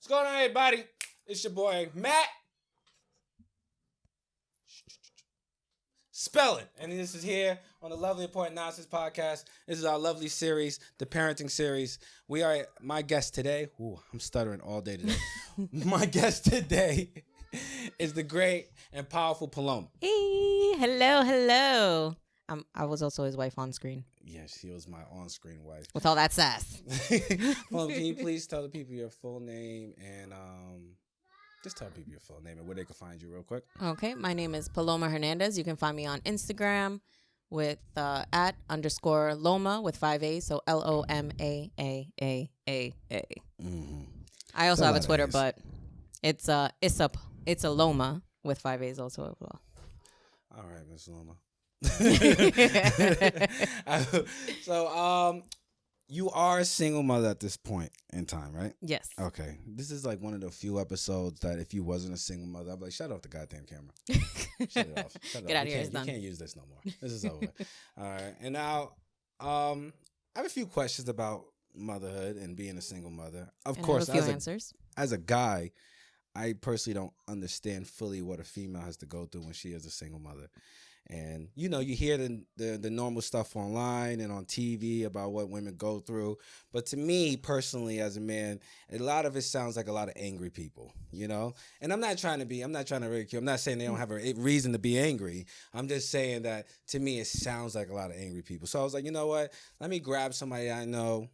going on, everybody? It's your boy, Matt Spellen. And this is here on the Lovely Important Nonsense Podcast. This is our lovely series, the parenting series. We are, my guest today, I'm stuttering all day today. My guest today is the great and powerful Paloma. Hey, hello. I was also his wife on screen. Yes, she was my on-screen wife. With all that sass. Paloma, can you please tell the people your full name and just tell people your full name and where they can find you real quick. Okay, my name is Paloma Hernandez. You can find me on Instagram with @_Loma with 5 A's, so LOMAAAAA. Mm-hmm. I also have a Twitter, but it's a Loma with 5 A's also as well. All right, Miss Loma. So, you are a single mother at this point in time, right? Yes. Okay. This is like one of the few episodes that if you wasn't a single mother, I'd be like, shut off the goddamn camera. Shut it off. Get out of here. You can't use this no more. This is over. All right. And now, I have a few questions about motherhood and being a single mother. Of course, I have a few answers. As a guy, I personally don't understand fully what a female has to go through when she is a single mother. And, you know, you hear the normal stuff online and on TV about what women go through. But to me, personally, as a man, a lot of it sounds like a lot of angry people, you know? And I'm not trying to ridicule. I'm not saying they don't have a reason to be angry. I'm just saying that, to me, it sounds like a lot of angry people. So I was like, you know what? Let me grab somebody I know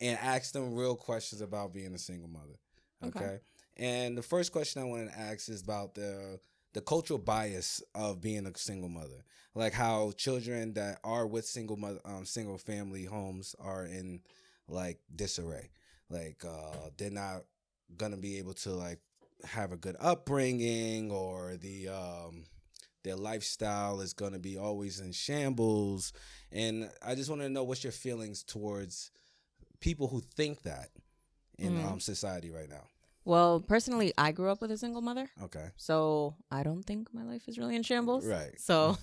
and ask them real questions about being a single mother. Okay? And the first question I wanted to ask is about the cultural bias of being a single mother, like how children that are with single family homes are in like disarray, like they're not gonna be able to like have a good upbringing, or their lifestyle is gonna be always in shambles. And I just want to know what's your feelings towards people who think that in society right now. Well, personally, I grew up with a single mother. Okay. So I don't think my life is really in shambles. Right. So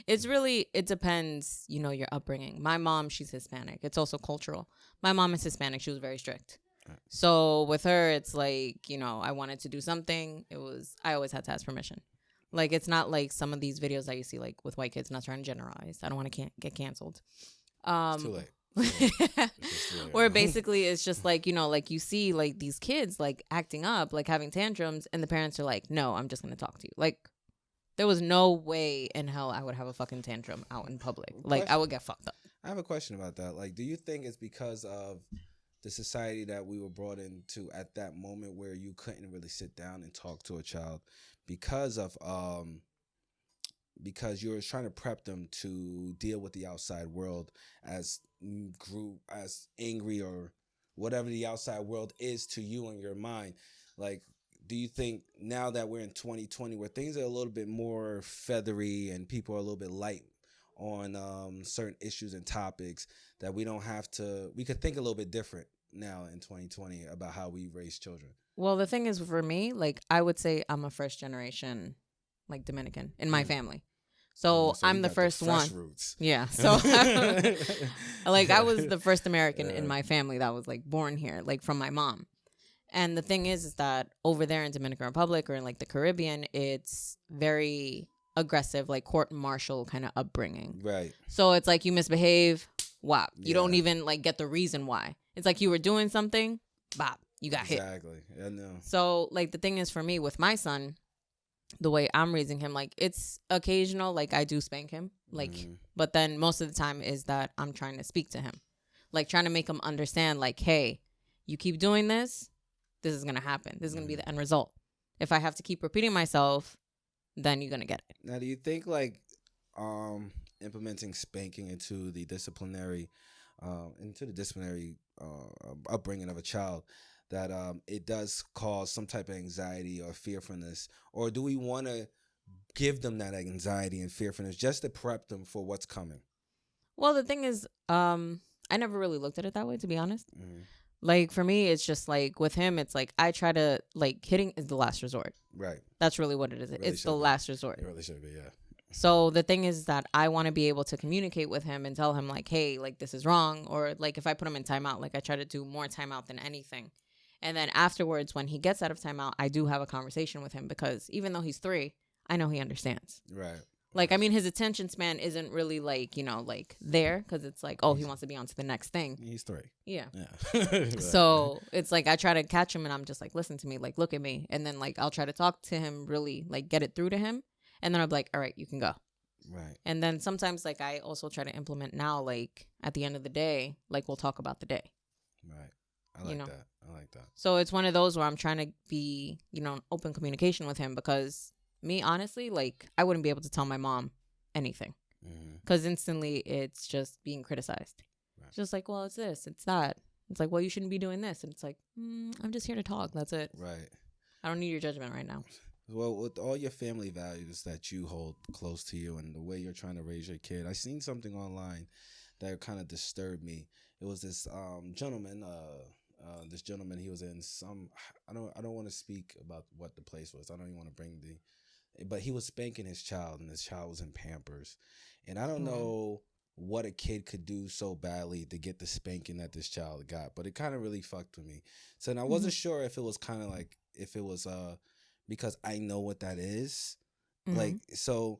it depends, you know, your upbringing. My mom, she's Hispanic. It's also cultural. My mom is Hispanic. She was very strict. Right. So with her, it's like, you know, I wanted to do something. I always had to ask permission. Like, it's not like some of these videos that you see, like, with white kids. Not trying to generalize. I don't want to get canceled. It's too late. Where basically it's just like, you know, like you see like these kids like acting up, like having tantrums, and the parents are like, no, I'm just gonna talk to you. Like, there was no way in hell I would have a fucking tantrum out in public. Like, I would get fucked up. I have a question about that. Like, do you think it's because of the society that we were brought into at that moment, where you couldn't really sit down and talk to a child because you were trying to prep them to deal with the outside world as angry or whatever the outside world is to you in your mind? Like, do you think now that we're in 2020, where things are a little bit more feathery and people are a little bit light on certain issues and topics, that we could think a little bit different now in 2020 about how we raise children? Well, the thing is, for me, like, I would say I'm a first generation, like, Dominican in my family. So I'm the first one. Roots. Yeah. So like, I was the first American in my family that was like born here, like from my mom. And the thing is that over there in Dominican Republic or in like the Caribbean, it's very aggressive, like court martial kind of upbringing. Right. So it's like you misbehave, whop. You don't even like get the reason why. It's like you were doing something, bop, you got hit. Exactly. I know. So like the thing is, for me with my son, the way I'm raising him, like, it's occasional, like I do spank him, like, but then most of the time is that I'm trying to speak to him, like trying to make him understand, like, hey, you keep doing this is going to happen. This is going to be the end result. If I have to keep repeating myself, then you're going to get it. Now, do you think like implementing spanking into the disciplinary upbringing of a child, that it does cause some type of anxiety or fearfulness? Or do we want to give them that anxiety and fearfulness just to prep them for what's coming? Well, the thing is, I never really looked at it that way, to be honest. Like, for me, it's just like with him, it's like I try to, like, hitting is the last resort. Right. That's really what it is. Really, it's the last resort. It really should be, yeah. So the thing is that I want to be able to communicate with him and tell him, like, hey, like, this is wrong. Or, like, if I put him in timeout, like, I try to do more timeout than anything. And then afterwards, when he gets out of timeout, I do have a conversation with him because even though he's 3, I know he understands. Right. Like, I mean, his attention span isn't really like, you know, like there because it's like, oh, he wants to be on to the next thing. He's 3. Yeah. Right. So it's like I try to catch him and I'm just like, listen to me, like, look at me. And then like I'll try to talk to him, really like get it through to him. And then I'll be like, all right, you can go. Right. And then sometimes like I also try to implement now, like at the end of the day, like we'll talk about the day. Right. I like that. I like that. So it's one of those where I'm trying to be, you know, in open communication with him because me, honestly, like I wouldn't be able to tell my mom anything because instantly it's just being criticized. Right. It's just like, well, it's this, it's that. It's like, well, you shouldn't be doing this. And it's like, I'm just here to talk. That's it. Right. I don't need your judgment right now. Well, with all your family values that you hold close to you and the way you're trying to raise your kid, I seen something online that kind of disturbed me. It was this gentleman. This gentleman, he was in some. I don't want to speak about what the place was. I don't even want to bring but he was spanking his child, and his child was in Pampers, and I don't know what a kid could do so badly to get the spanking that this child got, but it kind of really fucked with me. So and I wasn't sure if it was kind of like if it was because I know what that is, like so.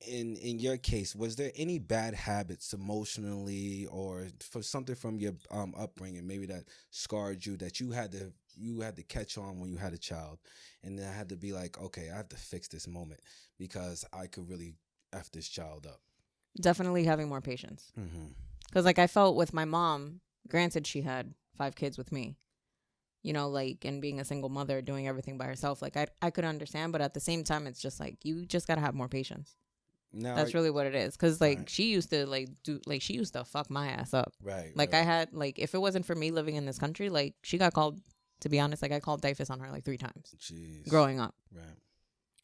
In your case, was there any bad habits emotionally or for something from your upbringing, maybe that scarred you that you had to catch on when you had a child, and then I had to be like, okay, I have to fix this moment because I could really F this child up? Definitely having more patience. Because like I felt with my mom, granted she had 5 kids with me, you know, like, and being a single mother, doing everything by herself, like I could understand, but at the same time, it's just like, you just got to have more patience. Now, that's really what it is. Because, like, she used to, like, she used to fuck my ass up. Right. Like, right. I had, like, if it wasn't for me living in this country, like, she got called, to be honest, like, I called typhus on her, like, 3 times. Jeez. Growing up. Right.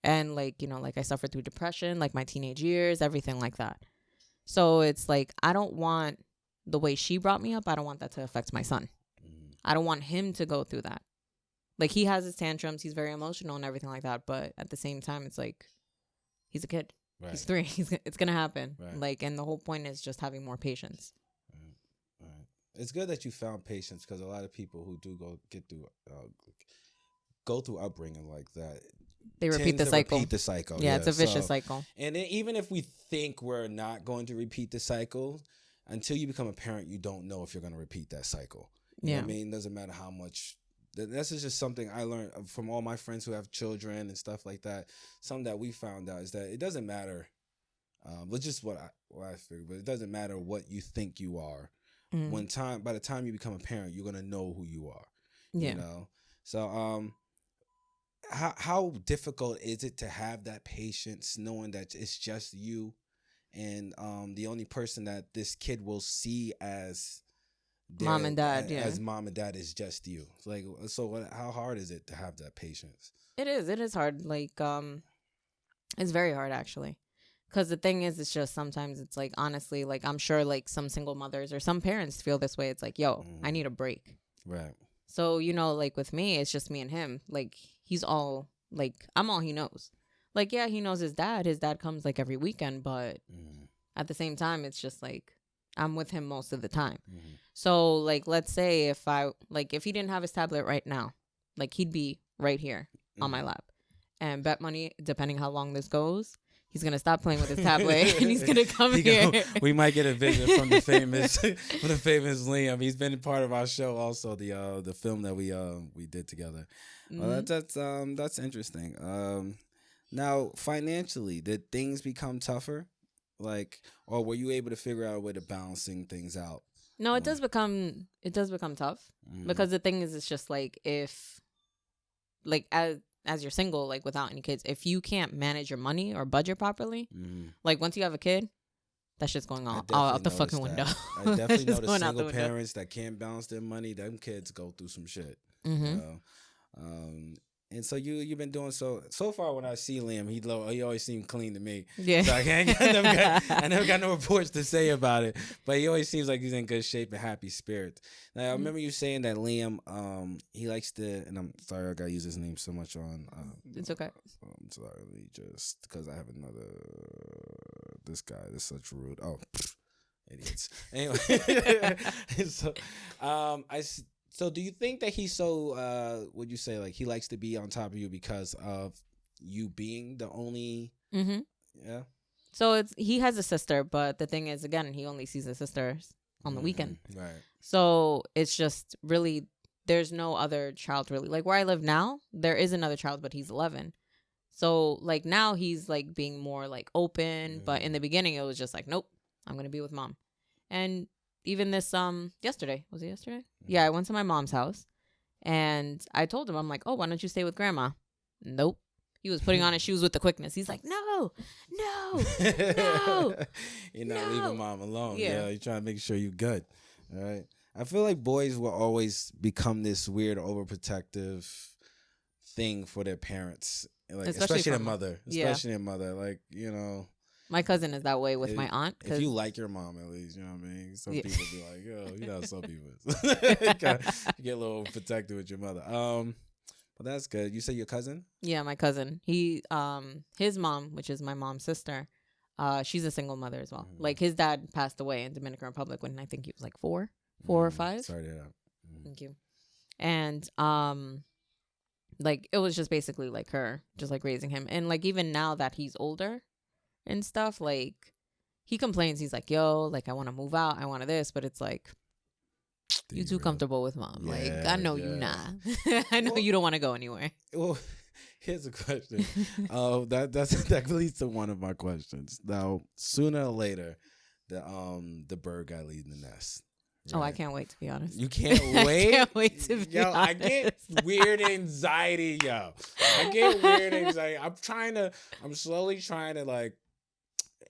And, like, you know, like, I suffered through depression, like, my teenage years, everything like that. So, it's like, I don't want the way she brought me up, I don't want that to affect my son. I don't want him to go through that. Like, he has his tantrums, he's very emotional and everything like that, but at the same time, it's like, he's a kid. Right. He's 3. It's going to happen. Right. Like, and the whole point is just having more patience. Right. It's good that you found patience because a lot of people who do go through upbringing like that, they repeat the cycle. Yeah, it's a vicious cycle. And then even if we think we're not going to repeat the cycle, until you become a parent, you don't know if you're going to repeat that cycle. You know what I mean? It doesn't matter how much. This is just something I learned from all my friends who have children and stuff like that. Something that we found out is that it doesn't matter. But just what I figured, but it doesn't matter what you think you are. By the time you become a parent, you're gonna know who you are. Yeah. You know. So how difficult is it to have that patience, knowing that it's just you, and the only person that this kid will see as mom and dad, as mom and dad is just you. Like, so how hard is it to have that patience? It is hard. Like, it's very hard actually, because the thing is, it's just sometimes it's like, honestly, like, I'm sure like some single mothers or some parents feel this way. It's like, yo, I need a break. Right. So, you know, like with me, it's just me and him. Like, he's all like, I'm all he knows. Like, yeah, he knows his dad comes like every weekend, but at the same time, it's just like, I'm with him most of the time. So, like, let's say if he didn't have his tablet right now, like, he'd be right here on my lap. And bet money, depending how long this goes, he's going to stop playing with his tablet and he's going to come here. We might get a visit from the famous Liam. He's been part of our show also, the film that we did together. Well, that's interesting. Now, financially, did things become tougher? Like, or were you able to figure out a way to balancing things out? No, it does become tough because the thing is, it's just like, if like as you're single, like without any kids, if you can't manage your money or budget properly, like once you have a kid, that shit's going on out the fucking window. I definitely noticed single parents that can't balance their money. Them kids go through some shit. You know? And so you've been doing so far. When I see Liam, he always seems clean to me. Yeah. So I never got no reports to say about it. But he always seems like he's in good shape and happy spirits. Now I remember you saying that Liam, he likes to, and I'm sorry I gotta use his name so much on. It's okay. I'm sorry, just because I have another. This guy is such rude. Oh, idiots. Anyway, so So do you think that he's so would you say like he likes to be on top of you because of you being the only Mm-hmm. yeah? So he has a sister, but the thing is, again, he only sees his sisters on the weekend. Right. So it's just really, there's no other child really. Like where I live now, there is another child, but he's 11. So like now he's like being more like open, but in the beginning it was just like, nope, I'm gonna be with mom. And even this yesterday, was it yesterday? Yeah, I went to my mom's house and I told him, I'm like, oh, why don't you stay with grandma? Nope. He was putting on his shoes with the quickness. He's like, no. You're not leaving mom alone. Yeah. You're trying to make sure you're good. All right. I feel like boys will always become this weird overprotective thing for their parents. Like especially their mother. Especially their mother. Like, you know. My cousin is that way with my aunt. If you like your mom, at least, you know what I mean? Some people be like, yo, you know, some people. You get a little protective with your mother. But that's good. You say your cousin? Yeah, my cousin. His mom, which is my mom's sister, she's a single mother as well. Like his dad passed away in Dominican Republic when I think he was like four or five. Sorry to hear that. Thank you. And like it was just basically like her, just like raising him. And like even now that he's older and stuff, like he complains. He's like, yo, like I want to move out. I want this, but it's like, you too comfortable with mom. Yeah, like, I know you not. I know you don't want to go anywhere. Well, here's a question. That leads to one of my questions. Now, sooner or later, the bird got leaving the nest. Right? Oh, I can't wait, to be honest. You can't wait? I can't wait to be honest. I get weird anxiety, yo. I get weird anxiety. I'm slowly trying to, like,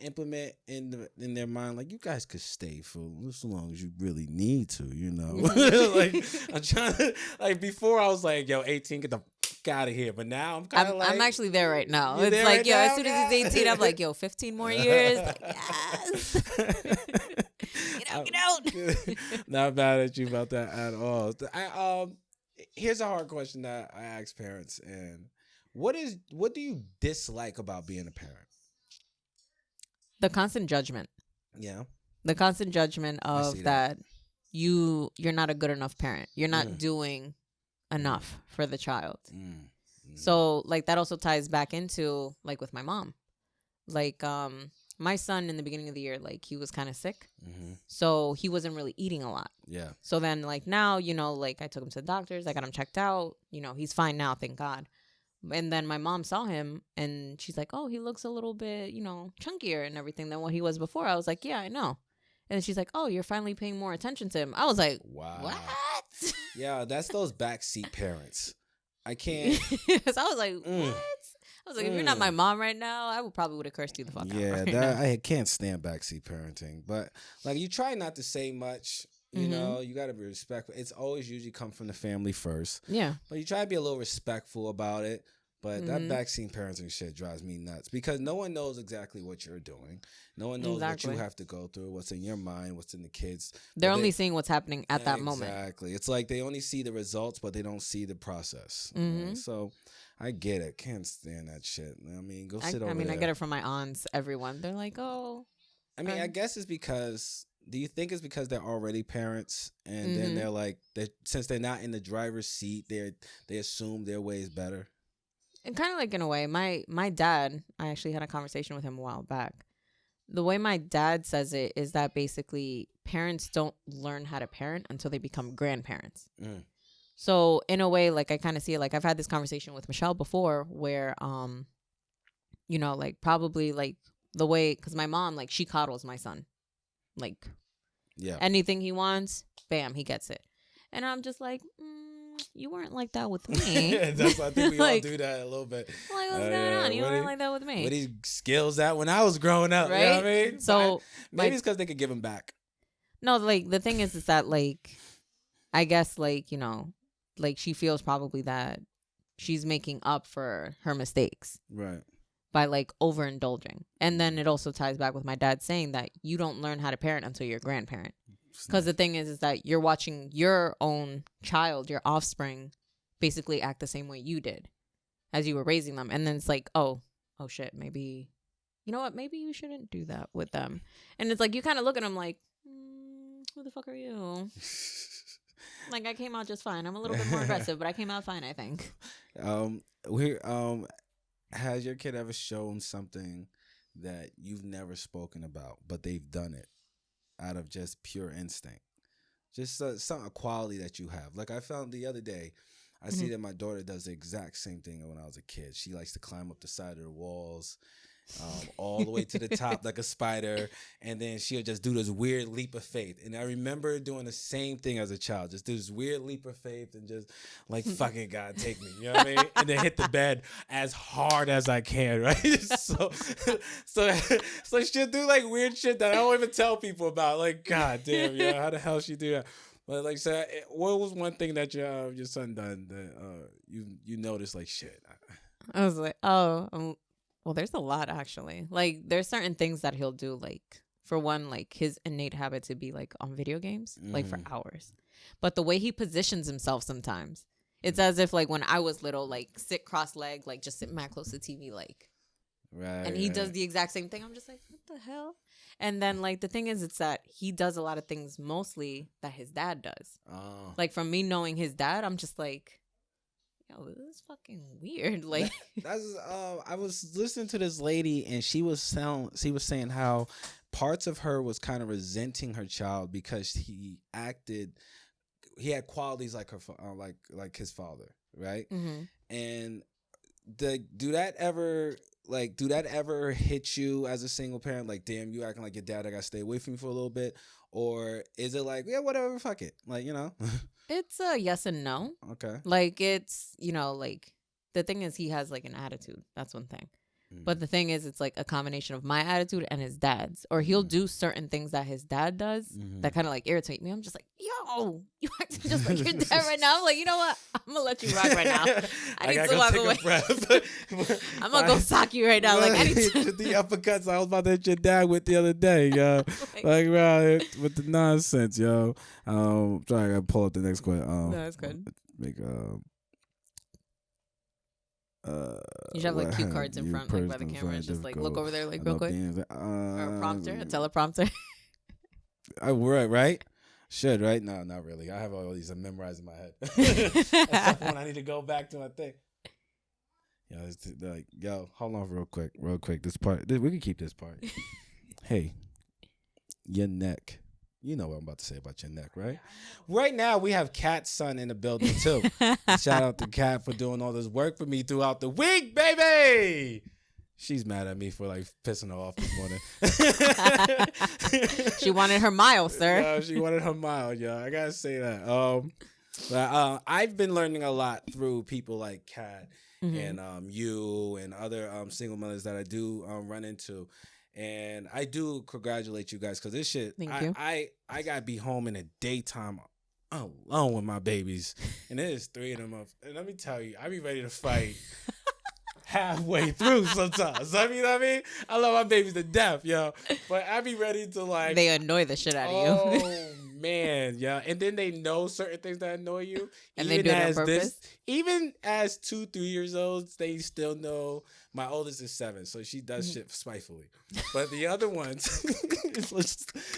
implement in their mind, like, you guys could stay for as long as you really need to, you know. Like, I'm trying to, like, before I was like, yo, 18, get the fuck out of here, but now I'm kind of like, I'm actually there right now. It's like, right yo, now? as soon as he's 18, I'm like, yo, 15 more years, like, yes. Get out. Not mad at you about that at all. Here's a hard question that I ask parents, and what do you dislike about being a parent? The constant judgment. Yeah. The constant judgment of that you're not a good enough parent. You're not doing enough for the child. So like that also ties back into like with my mom. Like my son in the beginning of the year, like he was kind of sick. So he wasn't really eating a lot. Yeah. So then like now, you know, like I took him to the doctors. I got him checked out. You know, he's fine now, thank God. And then my mom saw him and she's like, oh, he looks a little bit, you know, chunkier and everything than what he was before. I was like, yeah, I know. And she's like, oh, you're finally paying more attention to him. I was like, wow. What? Yeah, that's those backseat parents. I can't. So I was like, what? I was like, if you're not my mom right now, I probably would have cursed you the fuck out. Yeah, I can't stand backseat parenting. But like, you try not to say much. You know, you got to be respectful. It's always usually come from the family first. Yeah. But you try to be a little respectful about it. But that backseat parenting shit drives me nuts because no one knows exactly what you're doing. No one knows what you have to go through, what's in your mind, what's in the kids. They're only seeing what's happening at that moment. Exactly. It's like they only see the results, but they don't see the process. Right? So I get it. Can't stand that shit. I mean, go sit over there. I mean, I get it from my aunts, everyone. They're like, oh. I mean, I guess it's because... Do you think it's because they're already parents and then they're like, since they're not in the driver's seat, they assume their way is better? And kind of like in a way, my dad, I actually had a conversation with him a while back. The way my dad says it is that basically parents don't learn how to parent until they become grandparents. So in a way, like I kind of see it, like I've had this conversation with Michelle before where, you know, like probably like the way, because my mom, like she coddles my son. Like, yeah, anything he wants, bam, he gets it. And I'm just like, you weren't like that with me. That's why I think we like, all do that a little bit. Like, what's going on? You weren't like that with me. Where these skills at when I was growing up, right? You know what I mean? So maybe it's because they could give them back. No, like the thing is that like, I guess like, you know, like she feels probably that she's making up for her mistakes. Right. By like overindulging. And then it also ties back with my dad saying that you don't learn how to parent until you're a grandparent. Because the thing is that you're watching your own child, your offspring, basically act the same way you did as you were raising them. And then it's like, oh shit, maybe, you know what? Maybe you shouldn't do that with them. And it's like, you kind of look at them like, who the fuck are you? Like, I came out just fine. I'm a little bit more aggressive, but I came out fine, I think. Has your kid ever shown something that you've never spoken about, but they've done it out of just pure instinct? Just a quality that you have. Like I found the other day, I see that my daughter does the exact same thing when I was a kid. She likes to climb up the side of the walls, all the way to the top like a spider, and then she'll just do this weird leap of faith. And I remember doing the same thing as a child, just do this weird leap of faith and just like, fucking God, take me, you know what I mean? And then hit the bed as hard as I can, right? so she'll do like weird shit that I don't even tell people about. Like, God damn, how the hell she do that? But like, so what was one thing that your son done that you noticed like, shit? I was like, well, there's a lot actually. Like, there's certain things that he'll do. Like, for one, like his innate habit to be like on video games, like for hours. But the way he positions himself sometimes, it's as if like when I was little, like sit cross-legged, like just sit mad close to TV, like. Right. And he does the exact same thing. I'm just like, what the hell? And then like the thing is, it's that he does a lot of things mostly that his dad does. Oh. Like from me knowing his dad, I'm just like, yo, this is fucking weird. Like that's I was listening to this lady and she was saying how parts of her was kind of resenting her child because he had qualities like her like his father, right? And do that ever hit you as a single parent? Like, damn, you acting like your dad, I gotta stay away from you for a little bit? Or is it like, yeah, whatever, fuck it, like, you know? It's a yes and no. Okay. Like, it's, like the thing is he has like an attitude. That's one thing. But the thing is, it's like a combination of my attitude and his dad's. Or he'll do certain things that his dad does that kind of like irritate me. I'm just like, yo, you acting just like your dad right now. I'm like, you know what? I'm going to let you rock right now. I need to walk away. I'm going to go sock you right now. Like, I need to. The uppercuts I was about to hit your dad with the other day, yo. like, bro, with the nonsense, yo. Sorry, I got to pull up the next question. No, that's good. You should have like cue cards in front, like by the camera, and just like look over there, like real quick, or a prompter, a teleprompter. Right? Should, right? No, not really. I have all these memorized in my head. Except when I need to go back to my thing. Yo, hold on real quick. This part, we can keep this part. Hey, your neck. You know what I'm about to say about your neck, right? Right now, we have Kat's son in the building, too. Shout out to Kat for doing all this work for me throughout the week, baby! She's mad at me for, like, pissing her off this morning. She wanted her mile, sir. Yeah, she wanted her mile, yeah. I gotta say that. But I've been learning a lot through people like Kat and you and other single mothers that I do run into. And I do congratulate you guys because this shit, I gotta be home in the daytime alone with my babies. And there's 3 of them up. And let me tell you, I be ready to fight halfway through sometimes. I mean, I love my babies to death, yo. But I be ready to like. They annoy the shit out of you. Oh, man, yeah. And then they know certain things that annoy you. And they do it on purpose. Even as 2-3 years old, they still know. My oldest is 7, so she does shit spitefully. But the other ones,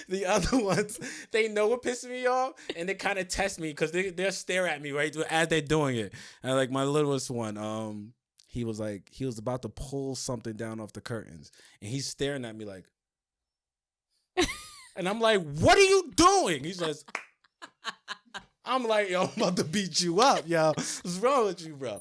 they know what pisses me off, and they kind of test me because they'll stare at me right as they're doing it. And like my littlest one, he was about to pull something down off the curtains, and he's staring at me like, and I'm like, "What are you doing?" He says. I'm like, yo, I'm about to beat you up, yo. What's wrong with you, bro?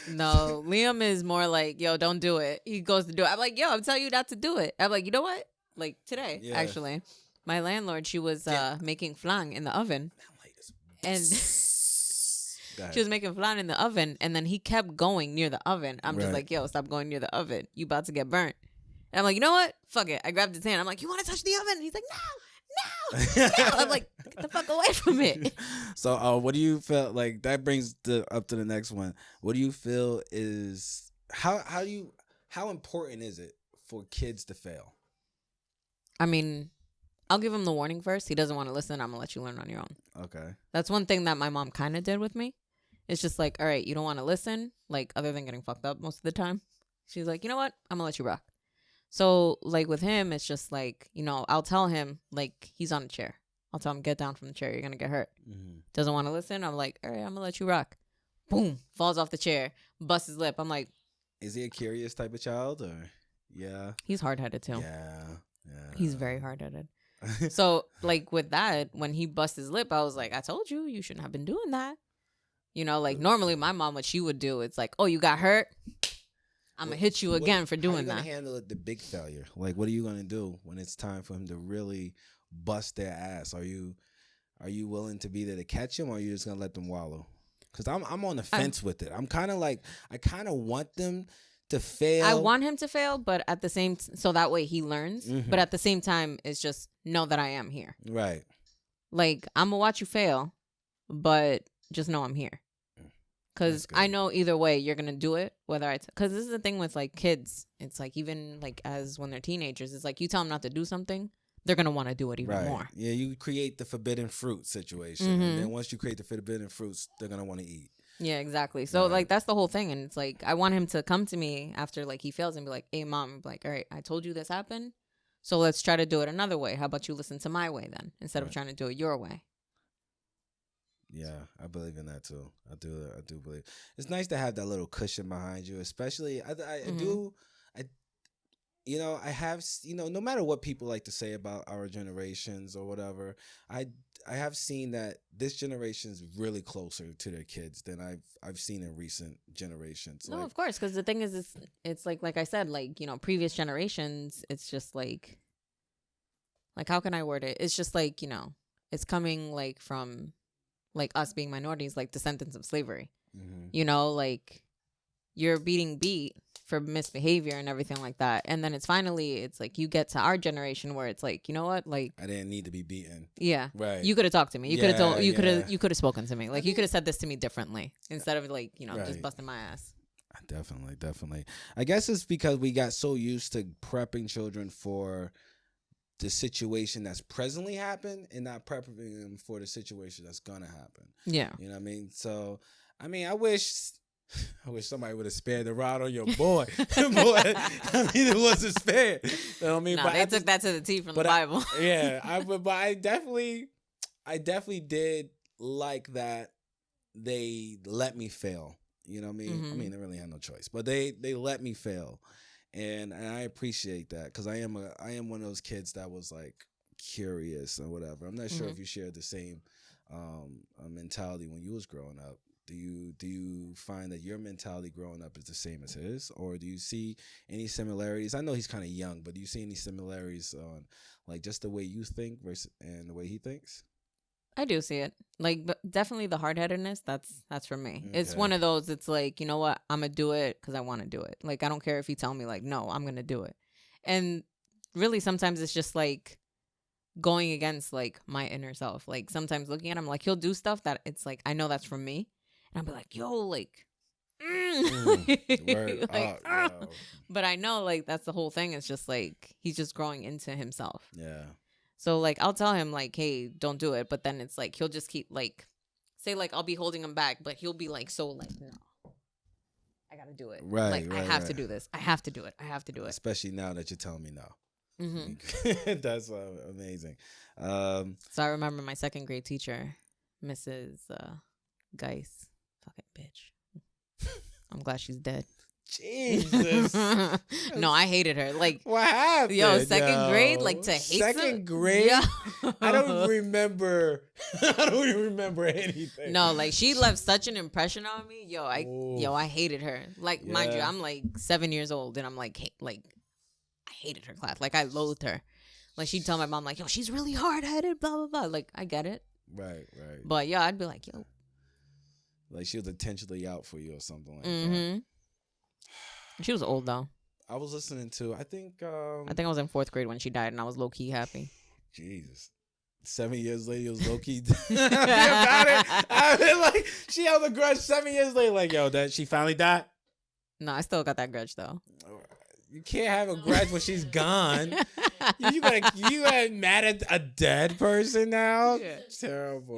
No, Liam is more like, yo, don't do it. He goes to do it. I'm like, yo, I'm telling you not to do it. I'm like, you know what? Like today, actually, my landlord, she was making flan in the oven. And she was making flan in the oven, and then he kept going near the oven. I'm just like, yo, stop going near the oven. You about to get burnt. And I'm like, you know what? Fuck it. I grabbed his hand. I'm like, you want to touch the oven? And he's like, no. I'm like, get the fuck away from it. So what do you feel like that brings up to the next one? What do you feel is how important is it for kids to fail? I mean, I'll give him the warning first. He doesn't want to listen. I'm gonna let you learn on your own. Okay. That's one thing that my mom kind of did with me. It's just like, all right, you don't want to listen, like other than getting fucked up most of the time. She's like, you know what? I'm gonna let you rock. So, like, with him, it's just like, I'll tell him, like, he's on a chair. I'll tell him, get down from the chair. You're going to get hurt. Mm-hmm. Doesn't want to listen. I'm like, all right, I'm going to let you rock. Boom. Falls off the chair. Busts his lip. I'm like. Is he a curious type of child or? Yeah. He's hard-headed too. Yeah. He's very hard-headed. So, like, with that, when he bust his lip, I was like, I told you, you shouldn't have been doing that. You know, like, normally my mom, what she would do, it's like, oh, you got hurt? I'm going to hit you again for doing that. How are you going to handle the big failure? Like, what are you going to do when it's time for him to really bust their ass? Are you willing to be there to catch him, or are you just going to let them wallow? Because I'm on the fence with it. I'm kind of like, I kind of want them to fail. I want him to fail, but at the same so that way he learns. Mm-hmm. But at the same time, it's just know that I am here. Right. Like, I'm gonna watch you fail, but just know I'm here. Because I know either way you're gonna do it. Whether because this is the thing with like kids. It's like even like as when they're teenagers, it's like you tell them not to do something, they're gonna want to do it even more. Yeah, you create the forbidden fruit situation, and then once you create the forbidden fruits, they're gonna want to eat. Yeah, exactly. So, like, that's the whole thing. And it's like, I want him to come to me after, like, he fails and be like, hey, Mom, I'm like, all right, I told you this happened. So let's try to do it another way. How about you listen to my way then instead of trying to do it your way? Yeah, I believe in that, too. I do believe. It's nice to have that little cushion behind you, especially, I have, no matter what people like to say about our generations or whatever, I have seen that this generation is really closer to their kids than I've seen in recent generations. No, of course, because the thing is, it's like I said, like, previous generations, it's just like how can I word it? It's just like, it's coming like from like us being minorities, like descendants of slavery. Mm-hmm. Like you're being beat for misbehavior and everything like that, and then it's like you get to our generation where it's like, you know what, like I didn't need to be beaten. Yeah, right. You could have talked to me. You could have told. You could have spoken to me. Like you could have said this to me differently instead of like just busting my ass. Definitely. I guess it's because we got so used to prepping children for the situation that's presently happened and not prepping them for the situation that's gonna happen. Yeah, you know what I mean. So, I mean, I wish somebody would have spared the rod on your boy. Boy, I mean, it wasn't spared. You know what I mean? No, they took that to the T from the Bible. But I definitely did like that they let me fail. You know what I mean? Mm-hmm. I mean, they really had no choice, but they let me fail, and I appreciate that because I am one of those kids that was like curious or whatever. I'm not sure if you shared the same mentality when you was growing up. Do you find that your mentality growing up is the same as his, or do you see any similarities? I know he's kind of young, but do you see any similarities on like just the way you think versus and the way he thinks? I do see it. Like, but definitely the hard-headedness, that's for me. Okay. It's one of those, it's like, you know what, I'm going to do it because I want to do it. Like, I don't care if you tell me, like, no, I'm going to do it. And really, sometimes it's just, like, going against, like, my inner self. Like, sometimes looking at him, like, he'll do stuff that it's, like, I know that's from me. And I'll be like, yo, like, word like, up, but I know, like, that's the whole thing. It's just, like, he's just growing into himself. Yeah. So, like, I'll tell him, like, hey, don't do it. But then it's, like, he'll just keep, like, say, like, I'll be holding him back. But he'll be, like, so, like, no, I got to do it. Right, like, I have to do this. I have to do it. I have to do it. Especially now that you're telling me no. Mm-hmm. That's amazing. So I remember my second grade teacher, Mrs. Geis. Fucking bitch. I'm glad she's dead. Jesus. No, I hated her. Like, what happened? Yo, second grade, like to hate second grade. Yo. I don't even remember. I don't even remember anything. No, like she left such an impression on me. I hated her. Like, mind you, I'm like 7 years old, and I'm like, I hated her class. Like, I loathed her. Like, she'd tell my mom, like, yo, she's really hard-headed, blah blah blah. Like, I get it. Right. But yeah, I'd be like, yo. Like she was intentionally out for you or something like that. She was old though. I was listening to. I think I was in 4th grade when she died, and I was low key happy. Jesus, 7 years later, it was low key. About it. I mean, like she held a grudge 7 years later. Like yo, she finally died. No, I still got that grudge though. You can't have a grudge when she's gone. You got mad at a dead person now? Yeah. Terrible.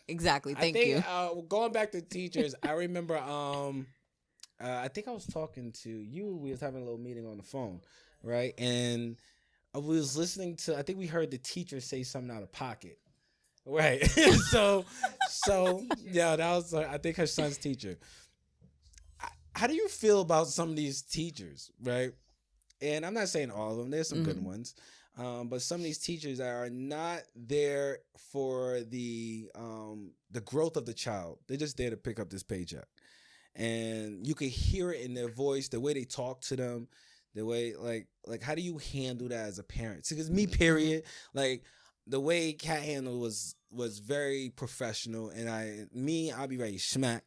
Exactly. Thank you. Going back to teachers, I remember I think I was talking to you. We was having a little meeting on the phone, right? And I was listening to, I think we heard the teacher say something out of pocket. Right. so yeah, that was I think her son's teacher. How do you feel about some of these teachers, right? And I'm not saying all of them. There's some good ones, but some of these teachers are not there for the growth of the child. They're just there to pick up this paycheck, and you can hear it in their voice, the way they talk to them, the way like how do you handle that as a parent? Because me, period, like the way Cat handled was very professional, and I'll be ready to smack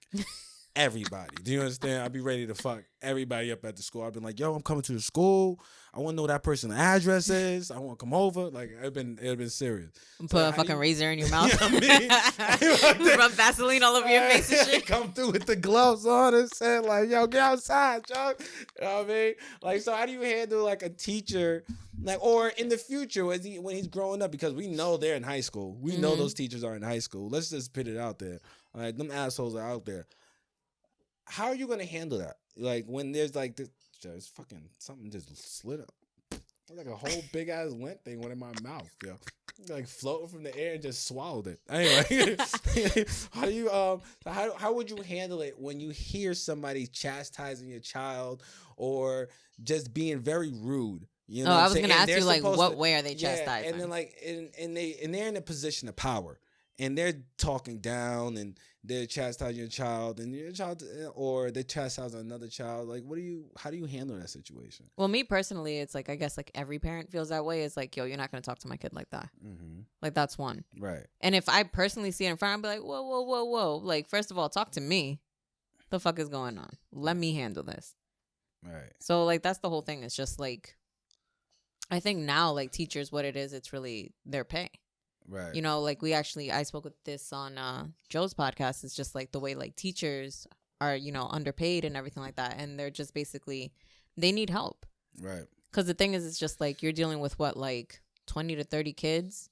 everybody. Do you understand? I'd be ready to fuck everybody up at the school. I've been like, yo, I'm coming to the school. I want to know that person's address is. I want to come over. Like, it'd been serious. Put So a fucking razor in your mouth. You know what I mean? Rub Vaseline all over your face and shit. Come through with the gloves on and say like, yo, get outside, yo. You know what I mean? Like, so how do you handle like a teacher, like, or in the future when he's growing up? Because we know they're in high school. We know those teachers are in high school. Let's just put it out there. All right, them assholes are out there. How are you gonna handle that? Like when there's like this, just fucking something just slid up, like a whole big ass lint thing went in my mouth, yo, like floating from the air and just swallowed it. Anyway, how do you how would you handle it when you hear somebody chastising your child or just being very rude? You know, I was gonna ask you like, what way are they chastising? Yeah, and then like and they're in a position of power. And they're talking down, and they're chastising your child, and your child, or they chastise another child. Like, how do you handle that situation? Well, me personally, it's like I guess like every parent feels that way. It's like, yo, you're not gonna talk to my kid like that. Mm-hmm. Like that's one. Right. And if I personally see it in front, I'll be like, whoa, whoa, whoa, whoa. Like, first of all, talk to me. The fuck is going on? Let me handle this. Right. So like that's the whole thing. It's just like, I think now like teachers, what it is, it's really their pay. Right. You know, like I spoke with this on Joe's podcast. It's just like the way like teachers are, you know, underpaid and everything like that. And they're just basically, they need help. Right. Because the thing is, it's just like you're dealing with what, like 20 to 30 kids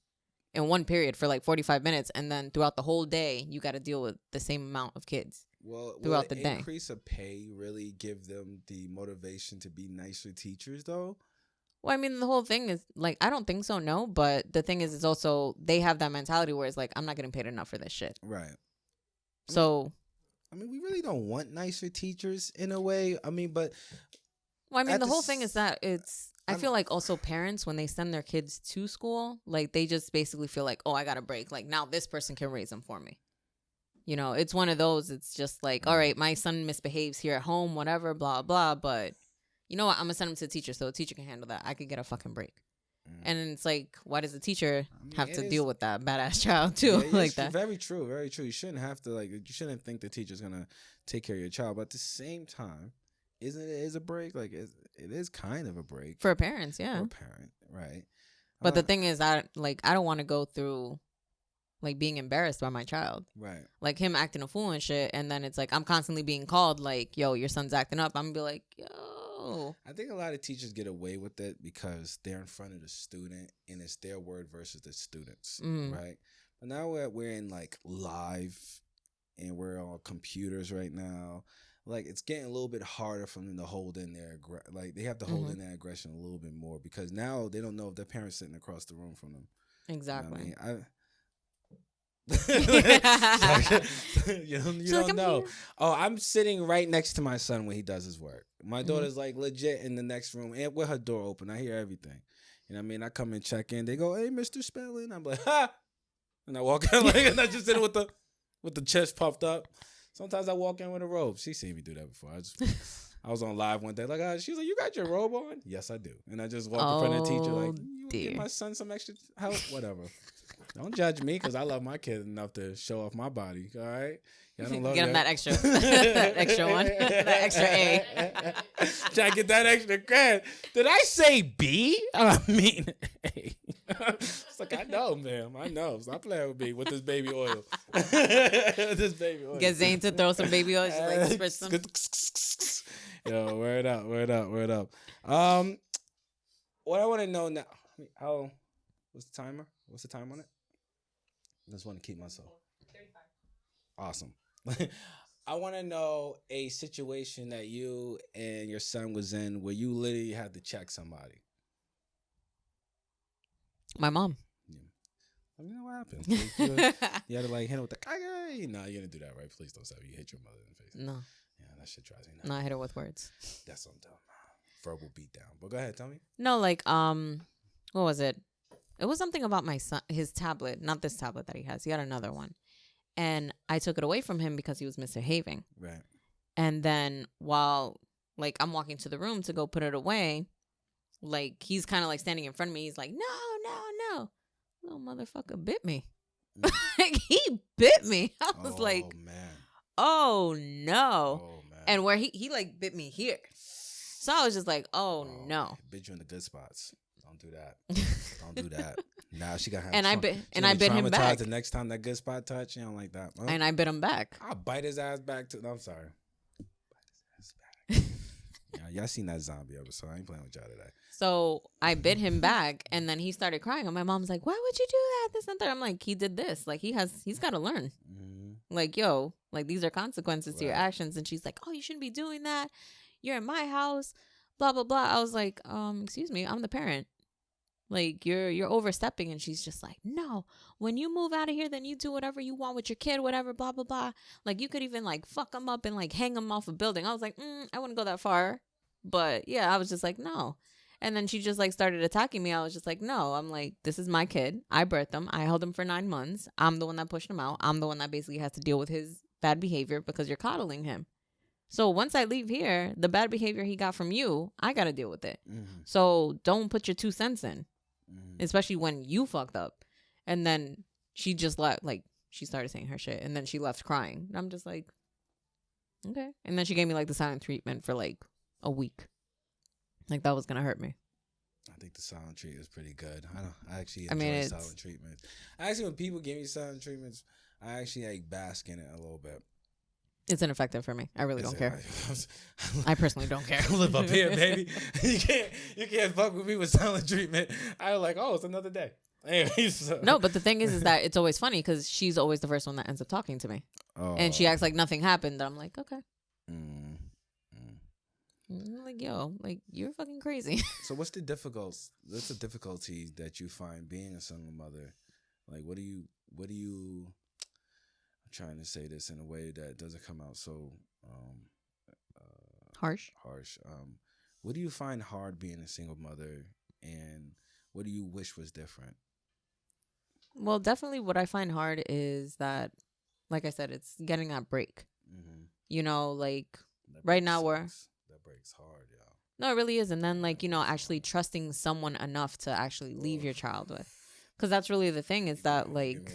in one period for like 45 minutes. And then throughout the whole day, you got to deal with the same amount of kids. Well, throughout the day. Increase of pay really give them the motivation to be nicer teachers, though? Well, I mean, the whole thing is like, I don't think so, no. But the thing is, it's also, they have that mentality where it's like, I'm not getting paid enough for this shit. Right. So. I mean, we really don't want nicer teachers in a way. I mean, but. Well, I mean, the whole thing is that I feel like also parents, when they send their kids to school, like they just basically feel like, oh, I got a break. Like now this person can raise them for me. You know, it's one of those. It's just like, all right, my son misbehaves here at home, whatever, blah, blah. But you know what? I'm going to send him to a teacher so a teacher can handle that. I could get a fucking break. And it's like, why does the teacher have to deal with that badass child too? Yeah, like that. Very true. Very true. You shouldn't have to you shouldn't think the teacher's going to take care of your child. But at the same time, isn't it is a break? Like it is kind of a break. For parents, yeah. For a parent, right. But the thing is, I don't want to go through like being embarrassed by my child. Right. Like him acting a fool and shit. And then it's like, I'm constantly being called like, yo, your son's acting up. I'm going to be like, yo. I think a lot of teachers get away with it because they're in front of the student and it's their word versus the students. Right. But now we're in like live and we're on computers right now. Like it's getting a little bit harder for them to hold in their like they have to hold in their aggression a little bit more because now they don't know if their parents sitting across the room from them. Exactly. You know what I mean? you don't know. Oh, I'm sitting right next to my son when he does his work. My daughter's like legit in the next room and with her door open. I hear everything. You know what I mean? I come and check in. They go, "Hey, Mr. Spellen." I'm like, "Ha!" And I walk in like, and I just sitting with the chest puffed up. Sometimes I walk in with a robe. She seen me do that before. I was on live one day. Like, she's like, "You got your robe on?" Yes, I do. And I just walk in front of the teacher like, "You give my son some extra help, whatever." Don't judge me because I love my kid enough to show off my body. All right, I don't love get him that extra, that extra one, that extra A. Try to get that extra credit. Did I say B? I mean A. It's like I know, ma'am. I know. Stop playing with me with this baby oil. Get Zane to throw some baby oil. Just like spritz some. Yo, word up. What I want to know now? How? What's the timer? What's the time on it? I just want to keep myself. 35. Awesome. I want to know a situation that you and your son was in where you literally had to check somebody. My mom. Yeah. You know what happened? Like, you had to like hit him with the no, you didn't do that, right? Please don't say you hit your mother in the face. No. Yeah, that shit drives me nuts. No, I hit her with words. That's what I'm talking about. Verbal beatdown. But go ahead, tell me. No, like what was it? It was something about my son, his tablet, not this tablet that he has. He had another one. And I took it away from him because he was misbehaving. Right. And then while like I'm walking to the room to go put it away, like he's kind of like standing in front of me. He's like, no. Little motherfucker bit me. Like he bit me. I was like, man. Oh no. Oh man. And where he like bit me here. So I was just like, oh no. Bit you in the good spots. Don't do that. Don't do that. Nah, she got. And I bit him back. The next time that good spot touch, you don't like that. Huh? And I bit him back. I'll bite his ass back too. No, I'm sorry. Bite his ass back. Y'all seen that zombie episode? I ain't playing with y'all today. So I bit him back, and then he started crying. And my mom's like, "Why would you do that? This and that." I'm like, "He did this. Like he's got to learn. Mm-hmm. Like yo, like these are consequences to your actions." And she's like, "Oh, you shouldn't be doing that. You're in my house." Blah blah blah. I was like, excuse me, I'm the parent. Like you're overstepping. And she's just like, no, when you move out of here, then you do whatever you want with your kid, whatever, blah blah blah. Like you could even like fuck him up and like hang him off a building. I was like, I wouldn't go that far, but yeah, I was just like, no. And then she just like started attacking me. I was just like, no. I'm like, this is my kid. I birthed him. I held him for 9 months. I'm the one that pushed him out. I'm the one that basically has to deal with his bad behavior because you're coddling him. So once I leave here, the bad behavior he got from you, I got to deal with it. Mm-hmm. So don't put your 2 cents in, especially when you fucked up. And then she just left, like, she started saying her shit. And then she left crying. And I'm just like, okay. And then she gave me, like, the silent treatment for, like, a week. Like, that was going to hurt me. I think the silent treatment is pretty good. I actually enjoy silent treatments. Actually, when people give me silent treatments, I actually, like, bask in it a little bit. It's ineffective for me. I really don't care. I personally don't care. I live up here, baby. You can't fuck with me with silent treatment. I was like, oh, it's another day. Anyways, so. No, but the thing is that it's always funny because she's always the first one that ends up talking to me. Oh. And she acts like nothing happened. I'm like, okay. Like, yo, like, you're fucking crazy. So what's the difficulty that you find being a single mother? Like, what do you trying to say this in a way that doesn't come out so harsh. What do you find hard being a single mother, and what do you wish was different? Well, definitely what I find hard is that, like I said, it's getting that break. Mm-hmm. You know, like right now that break's hard, y'all. No, it really is. And then, like, you know, actually trusting someone enough to actually leave your child with, because that's really the thing is that, like,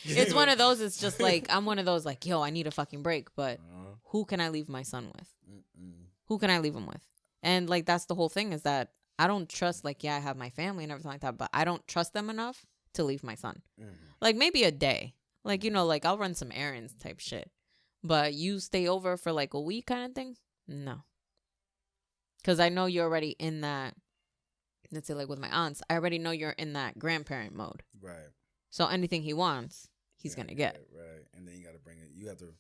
it's one of those. It's just like I'm one of those like, yo, I need a fucking break, but who can I leave my son with? Who can I leave him with? And like that's the whole thing is that I don't trust. Like, yeah, I have my family and everything like that, but I don't trust them enough to leave my son. Like maybe a day, like, you know, like I'll run some errands type shit, but you stay over for like a week kind of thing. No, because I know you're already in that. Let's say like with my aunts, I already know you're in that grandparent mode. Right. So anything he wants, he's going to get. Right. And then you got to bring it. You have to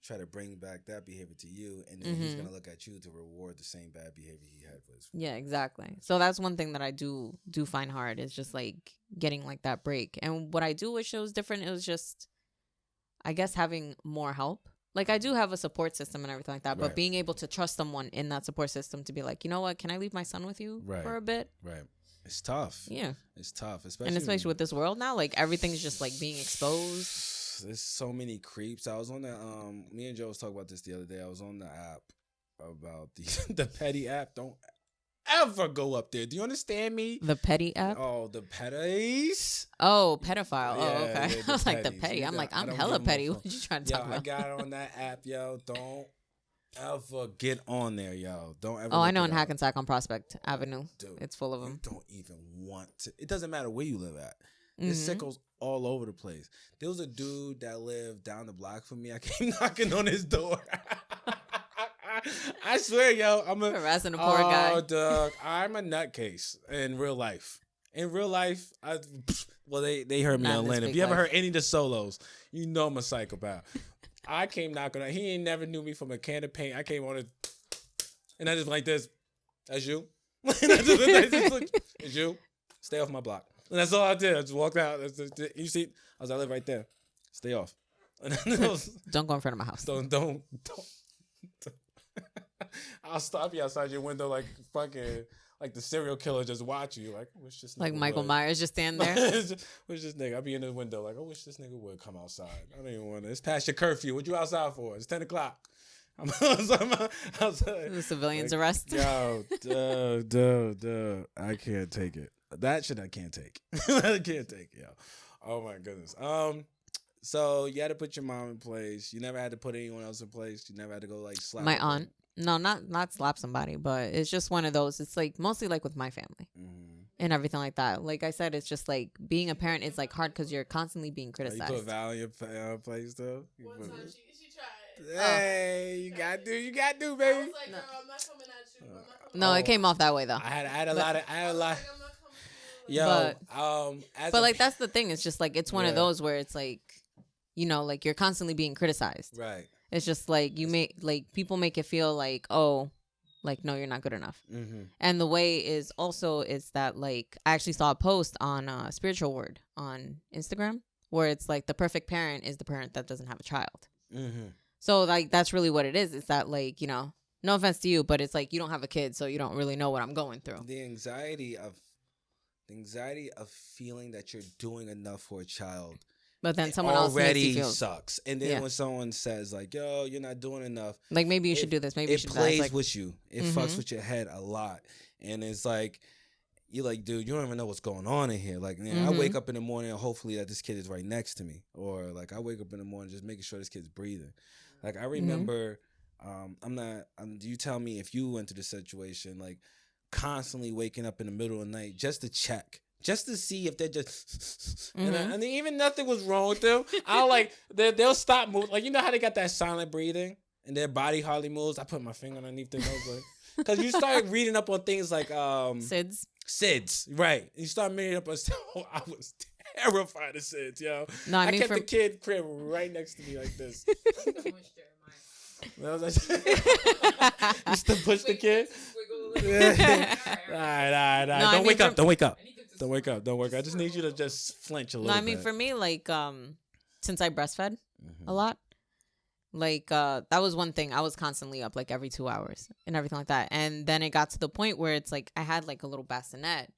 try to bring back that behavior to you. And then he's going to look at you to reward the same bad behavior he had for his friend. Yeah, exactly. So that's one thing that I do find hard is just like getting like that break. And what I do wish it was different. It was just, I guess, having more help. Like I do have a support system and everything like that. But being able to trust someone in that support system to be like, you know what, can I leave my son with you for a bit? Right. It's tough. Yeah. It's tough. Especially with this world now, like everything's just like being exposed. There's so many creeps. I was on the me and Joe was talking about this the other day. I was on the app about the petty app. Don't ever go up there. Do you understand me? The petty app? Oh, the petties. Oh, pedophile. Oh, okay. Yeah, I was like the petty. I'm like, I'm hella petty. What you trying to talk about? I got on that app, yo. Don't ever get on there, yo. Don't ever. Oh, I know in Hackensack on Prospect Avenue. Dude, it's full of them. You don't even want to. It doesn't matter where you live at. There's sickles all over the place. There was a dude that lived down the block from me. I came knocking on his door. I swear, yo, I'm harassing a poor guy. Oh, dog, I'm a nutcase in real life. In real life, they heard me on Atlanta. If you ever heard any of the solos, you know I'm a psychopath. I came knocking on. He ain't never knew me from a can of paint. I came on it, and I just like this. That's you. It's you. Stay off my block. And that's all I did. I just walked out. You see, I live right there. Stay off. Don't go in front of my house. Don't. I'll stop you outside your window like fucking like the serial killer just watching you. Like, I wish this nigga Like Michael would. Myers just standing there. Wish this nigga. I'll be in the window like, I wish this nigga would come outside. I don't even want to. It's past your curfew. What you outside for? It's 10 o'clock. I'm outside. The civilians arrest. Yo, dude. I can't take it. That shit I can't take. I can't take it, yo. Oh my goodness. So you had to put your mom in place. You never had to put anyone else in place. You never had to go like slap My her. aunt. No, not slap somebody, but it's just one of those. It's like mostly like with my family and everything like that. Like I said, it's just like being a parent is like hard because you're constantly being criticized. You put Val in your place though. One time she tried. Hey, you got to, baby. I was like, girl, I'm not coming at you. No, it came off that way though. I had a lot. I'm not coming to you. Yo, but like that's the thing. It's just like it's one of those where it's like, you know, like you're constantly being criticized. Right. It's just like you make like people make it feel like, oh, like no, you're not good enough. And the way is also is that like I actually saw a post on Spiritual Word on Instagram where it's like the perfect parent is the parent that doesn't have a child. So like that's really what it is. It's that like, you know, no offense to you, but it's like you don't have a kid, so you don't really know what I'm going through. The anxiety of feeling that you're doing enough for a child. But then someone else makes you feel sucks. And then when someone says like, yo, you're not doing enough. Like maybe you should do this. Maybe you should do that. It plays like, with you. It fucks with your head a lot. And it's like, you're like, dude, you don't even know what's going on in here. Like, man, I wake up in the morning and hopefully that this kid is right next to me. Or like I wake up in the morning just making sure this kid's breathing. Like I remember, you tell me if you went through the situation, like constantly waking up in the middle of the night just to check. Just to see if they're just, and even nothing was wrong with them. I'll like, they'll stop moving. Like, you know how they got that silent breathing and their body hardly moves? I put my finger underneath their nose. Like, because you start reading up on things like SIDS, right. You start reading up on I was terrified of SIDS, yo. No, I kept the kid crib right next to me like this. You still push the kid? All right. No, Don't wake up. Don't wake up. I just need you to just flinch a little bit. No, I mean, for me, like, since I breastfed a lot, like, that was one thing. I was constantly up, like, every 2 hours and everything like that. And then it got to the point where it's, like, I had, like, a little bassinet.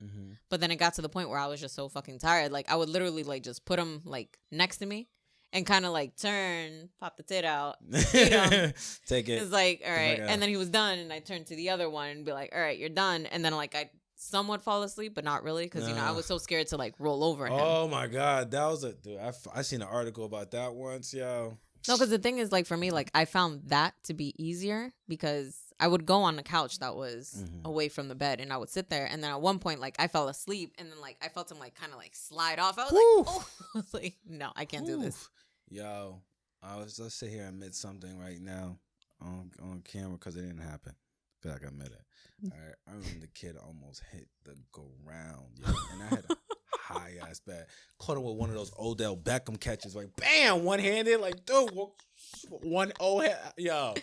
But then it got to the point where I was just so fucking tired. Like, I would literally, like, just put him, like, next to me. And kind of like turn, pop the tit out, you know. Take it. It's like, all right. And then he was done. And I turned to the other one and be like, all right, you're done. And then like I somewhat fall asleep, but not really. Because, you know, I was so scared to like roll over him. Oh, my God. That was dude, I seen an article about that once, yo. No, because the thing is like for me, like I found that to be easier because I would go on the couch that was away from the bed and I would sit there. And then at one point, like I fell asleep and then like I felt him like kind of like slide off. I was like, oh, I was like, no, I can't do this. Yo, let's sit here and admit something right now on camera because it didn't happen. I feel like I admit it. All right, I remember the kid almost hit the ground, yo, and I had a high ass bat. Caught him with one of those Odell Beckham catches, like bam, one handed, like dude, one yo.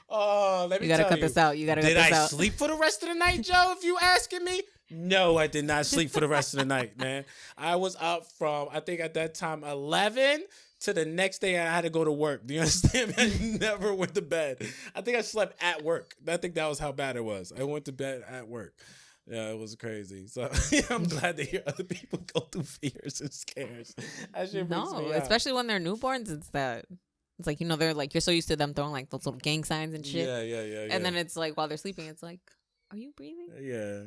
Oh, let me tell you. You gotta cut this out. Did I sleep for the rest of the night, Joe? If you asking me, no, I did not sleep for the rest of the night, man. I was up from I think at that time 11 to the next day. I had to go to work. Do you understand? I never went to bed. I think I slept at work. I think that was how bad it was. I went to bed at work. Yeah, it was crazy. So I'm glad to hear other people go through fears and scares. That shit freaks me out. Especially when they're newborns. It's like, you know, they're like, you're so used to them throwing like those little gang signs and shit. Yeah. And then it's like while they're sleeping, it's like, are you breathing? Yeah.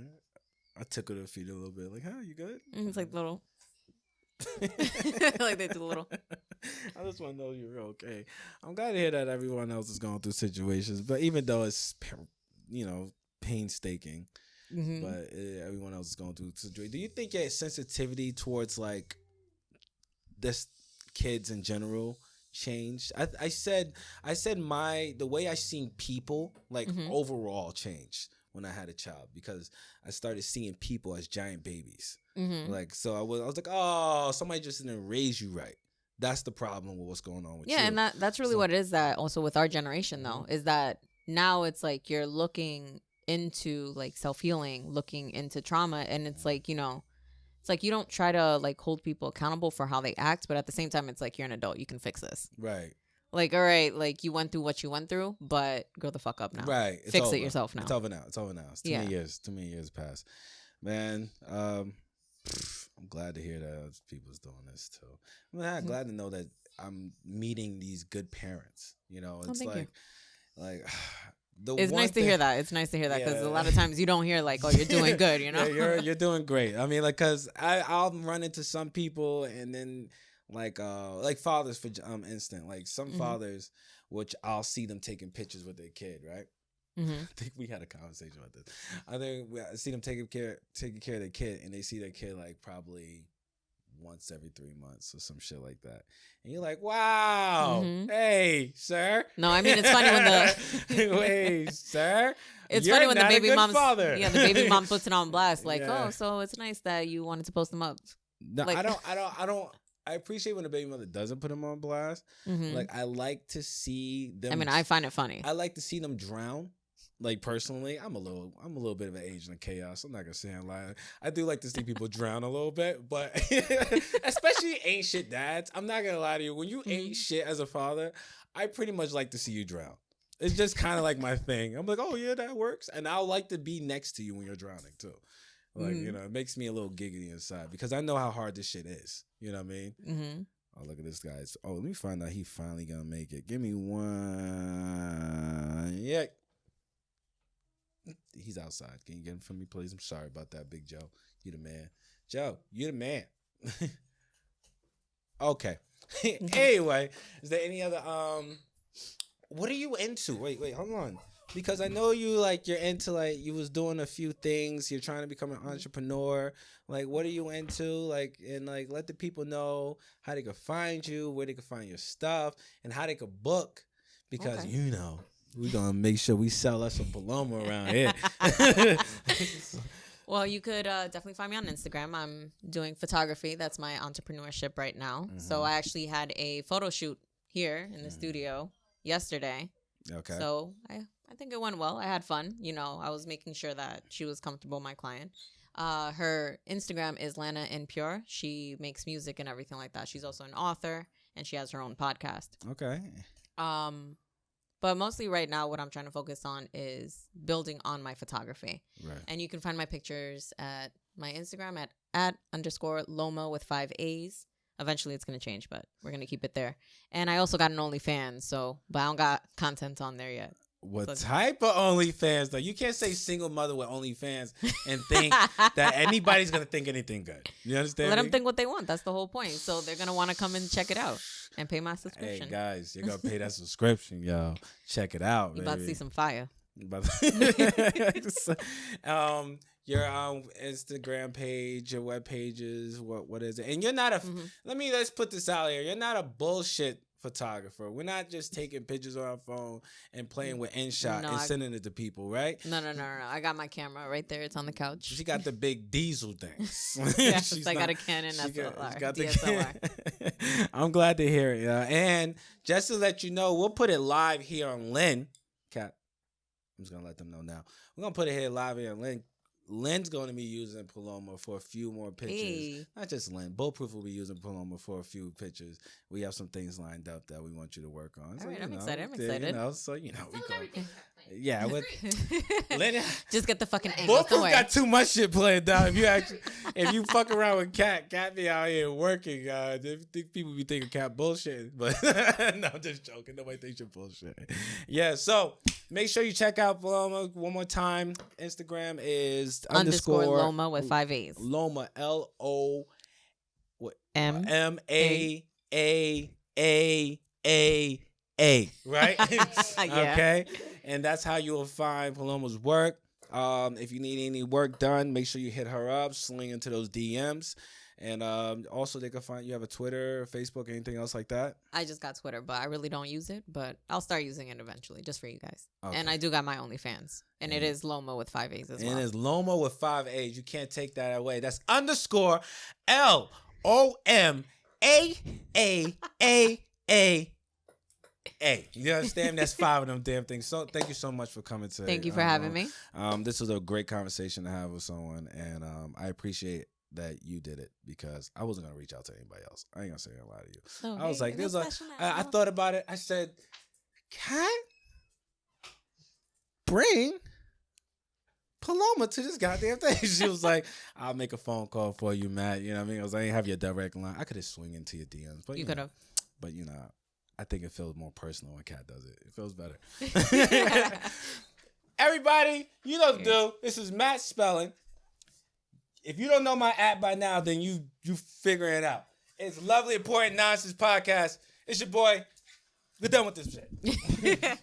I tickled her feet a little bit. Like, huh, you good? And it's like little. Like they do a little. I just want to know you're okay. I'm glad to hear that everyone else is going through situations, but even though it's, you know, painstaking, but everyone else is going through situations. Do you think your sensitivity towards like this kids in general changed? I said the way I seen people like overall changed when I had a child because I started seeing people as giant babies. Like, so I was like, oh, somebody just didn't raise you right. That's the problem with what's going on with you. Yeah, and that's really what it is. That also with our generation though is that now it's like you're looking into like self-healing, looking into trauma, and it's like, you know, it's like you don't try to like hold people accountable for how they act, but at the same time, it's like you're an adult. You can fix this. Right. Like, all right, like you went through what you went through, but grow the fuck up now. Right. It's fix over. it yourself now. It's over now. It's over now. It's too many years. Too many years passed. Man, I'm glad to hear that people's doing this too. I'm glad to know that I'm meeting these good parents. You know, it's like it's nice to hear that. It's nice to hear that because a lot of times you don't hear like, oh, you're doing good. You know, you're doing great. I mean, like, cause I'll run into some people and then like fathers for instance, like some fathers, which I'll see them taking pictures with their kid, right? I think we had a conversation about this. I think I see them taking care of their kid, and they see their kid like probably once every 3 months or some shit like that. And you're like, wow, hey, sir. No, I mean, it's funny when hey, sir. It's funny when the baby mom, the baby mom puts it on blast. Like, oh, so it's nice that you wanted to post them up. No, like, I don't. I appreciate when the baby mother doesn't put them on blast. Like, I like to see them. I mean, I find it funny. I like to see them drown. Like, personally, I'm a little bit of an agent of chaos. I'm not gonna say I'm lying. I do like to see people drown a little bit, but especially ain't shit dads. I'm not gonna lie to you. When you ain't shit as a father, I pretty much like to see you drown. It's just kind of like my thing. I'm like, oh yeah, that works, and I'll like to be next to you when you're drowning too. Like, you know, it makes me a little giggity inside because I know how hard this shit is. You know what I mean? Oh, look at this guy. Oh, let me find out he finally gonna make it. Give me one. Yeah. He's outside. Can you get him for me, please? I'm sorry about that, Big Joe. You the man. Joe, you the man. Okay. Anyway, is there any other what are you into? Wait, hold on. Because I know you're into like you was doing a few things, you're trying to become an entrepreneur. Like, what are you into? Like, and like let the people know how they can find you, where they can find your stuff, and how they can book. Because you know, we're gonna make sure we sell us some Paloma around here. Well, you could definitely find me on Instagram. I'm doing photography. That's my entrepreneurship right now. So I actually had a photo shoot here in the studio yesterday. Okay. So I think it went well. I had fun. You know, I was making sure that she was comfortable, my client. Her Instagram is Lana and Pure. She makes music and everything like that. She's also an author, and she has her own podcast. Okay. But mostly right now, what I'm trying to focus on is building on my photography. Right. And you can find my pictures at my Instagram at _Loma with 5 A's. Eventually, it's going to change, but we're going to keep it there. And I also got an OnlyFans, but I don't got content on there yet. What type of OnlyFans, though? You can't say single mother with OnlyFans and think that anybody's going to think anything good. You understand? Let them think what they want. That's the whole point. So they're going to want to come and check it out and pay my subscription. Hey, guys, you're going to pay that subscription, yo. Check it out, You about to see some fire. Your Instagram page, your web pages, what is it? And you're not let's put this out here. You're not a bullshit photographer. We're not just taking pictures on our phone and playing with InShot and sending it to people, right? No. I got my camera right there. It's on the couch. She got the big diesel things. Yes, I got a Canon DSLR. I'm glad to hear it. And just to let you know, we'll put it live here on Lynn. Cat, I'm just going to let them know now. We're going to put it here live here on Lynn. Lynn's going to be using Paloma for a few more pictures. Hey. Not just Lynn. Bulletproof will be using Paloma for a few pictures. We have some things lined up that we want you to work on. All right, I'm excited. We go. Yeah, Lynn, just get the fucking angles. Bulletproof got too much shit playing down. If you fuck around with Cat be out here working. People be thinking Cat bullshit, but no, I'm just joking. Nobody thinks you're bullshit. Yeah, so make sure you check out Paloma one more time. Instagram is _Loma with 5 A's. Loma LOMAAAA. Right? Yeah. Okay. And that's how you will find Paloma's work. If you need any work done, make sure you hit her up, sling into those DMs. And also they can find you have a Twitter, Facebook, anything else like that? I just got Twitter, but I really don't use it. But I'll start using it eventually, just for you guys. Okay. And I do got my OnlyFans. And it is Loma with 5 A's as well. And it is Loma with 5 A's. You can't take that away. That's _LOMAAAA. You understand? That's 5 of them damn things. So thank you so much for coming today. Thank you for having me. This was a great conversation to have with someone, and I appreciate that you did it because I wasn't gonna reach out to anybody else. I ain't gonna say a lot of you. Oh, I was like, no there's I thought about it. I said, can bring Paloma to this goddamn thing. She was like, I'll make a phone call for you, Matt. You know what I mean? I was like, I ain't have your direct line. I could have swing into your DMs, but you could have. But I think it feels more personal when Kat does it. It feels better. Everybody, you know the deal. This is Matt Spellen. If you don't know my app by now, then you figure it out. It's Lovely Important Nonsense Podcast. It's your boy. We're done with this shit.